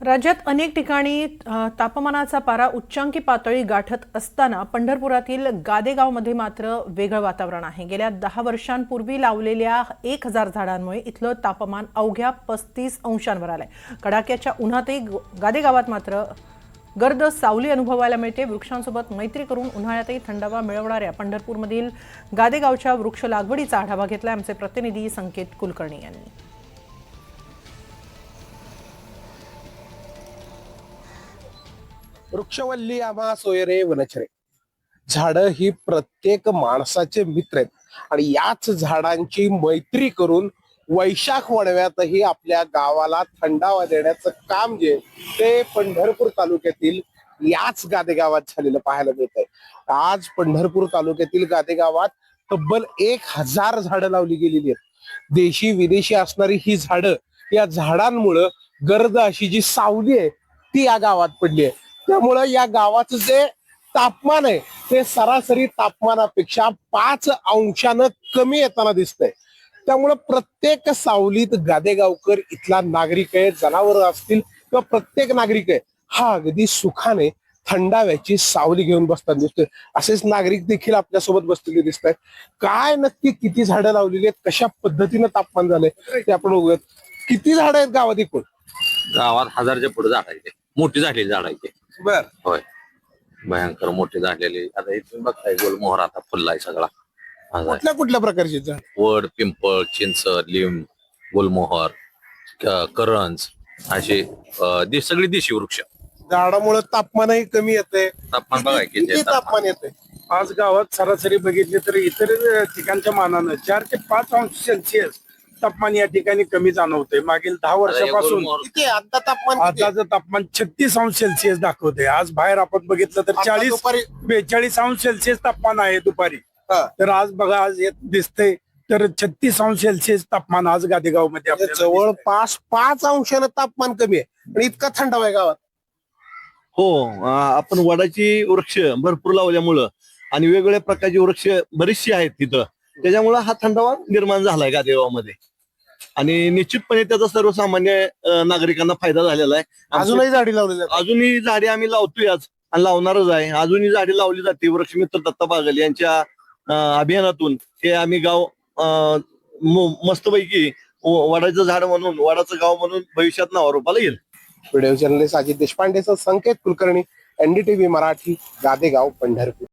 राज्यात अनेक ठिकाणी तापमानाचा पारा उच्चांकी पातळी गाठत असताना पंढरपुरातील गादेगावमध्ये मात्र वेगळं वातावरण आहे। गेल्या 10 वर्षांपूर्वी लावलेल्या 1000 झाडांमुळे इथलं तापमान अवघ्या 35 अंशांवर आलंय। कडाक्याच्या उन्हातही गादेगावात मात्र गर्द सावली अनुभवायला मिळते। वृक्षांसोबत मैत्री करून उन्हाळ्यातही थंडावा मिळवणाऱ्या पंढरपूरमधील गादेगावच्या वृक्ष लागवडीचा आढावा घेतला आमचे प्रतिनिधी संकेत कुलकर्णी यांनी। वृक्षवल्ली आम्हा सोयरे वनचरे। झाडं ही प्रत्येक माणसाचे मित्र आहेत आणि याच झाडांची मैत्री करून वैशाख वणव्यातही आपल्या गावाला थंडावा देण्याचं काम जे ते पंढरपूर तालुक्यातील याच गादेगावात झालेलं पाहायला मिळत आहे। आज पंढरपूर तालुक्यातील गादेगावात तब्बल 1000 झाडं लावली गेलेली आहेत। देशी विदेशी असणारी ही झाडं, या झाडांमुळं गर्द अशी जी सावली आहे ती या गावात पडली आहे। त्यामुळं या गावाचं जे तापमान आहे ते सरासरी तापमानापेक्षा 5 अंशानं कमी येताना दिसतंय। त्यामुळं प्रत्येक सावलीत गादेगावकर इथला नागरिक आहे, जनावर असतील किंवा प्रत्येक नागरिक आहे हा अगदी सुखाने थंडाव्याची सावली घेऊन बसताना दिसतोय। असेच नागरिक देखील आपल्यासोबत बसलेले दिसत आहेत। काय नक्की किती झाडं लावलेली आहेत, कशा पद्धतीनं तापमान झालंय ते आपण बघूयात। किती झाडं आहेत गावात एकूण? गावात 1000च्या पुढे झाड आहे, मोठी झालेली झाड आहे ते। बर, होय, भयंकर मोठी झालेली। आता इथून बघताय गोलमोहर आता फुललाय सगळा। कुठल्या कुठल्या प्रकारची झाड? वड, पिंपळ, चिंच, लिंब, गोलमोहर, करंज अशी सगळी देशी वृक्ष। झाडामुळे तापमानही कमी येते। तापमान बघा किती तापमान येते? आज गावात सरासरी बघितले तर इतर ठिकाणच्या मानानं 4 ते 5 अंश सेल्सिअस तापमान या ठिकाणी कमी जाणवते। मागील 10 वर्षापासून किती आता तापमान किती आहे? आताचं तापमान 36 अंश सेल्सिअस दाखवते। आज बाहेर आपण बघितलं तर आता 40 दुपारी 42 अंश सेल्सिअस तापमान आहे दुपारी। हा. तर आज बघा, आज येत दिसतंय तर 36 अंश सेल्सिअस तापमान आज गादेगाव मध्ये म्हणजे जवळपास 5 अंशानं तापमान कमी आहे आणि इतका थंडावा आहे गावात। हो, आपण वडाची वृक्ष भरपूर लावल्यामुळं आणि वेगवेगळ्या प्रकारची वृक्ष बरीचशी आहेत तिथं, त्याच्यामुळं हा थंडावा निर्माण झालाय गादेगावमध्ये आणि निश्चितपणे त्याचा सर्वसामान्य नागरिकांना फायदा झालेला आहे। अजूनही झाडी लावली जातात? अजूनही झाडे आम्ही लावतोय आज आणि लावणारच आहे। अजूनही झाडे लावली जाते। वृक्षमित्र दत्ता बागल यांच्या अभियानातून हे आम्ही गाव मस्तपैकी वडाचं झाड म्हणून, वडाचं गाव म्हणून भविष्यात नावारूपाला येईल। व्हिडिओ जर्नलिस्ट अजित देशपांडेसह संकेत कुलकर्णी, NDTV मराठी, गादेगाव, पंढरपूर।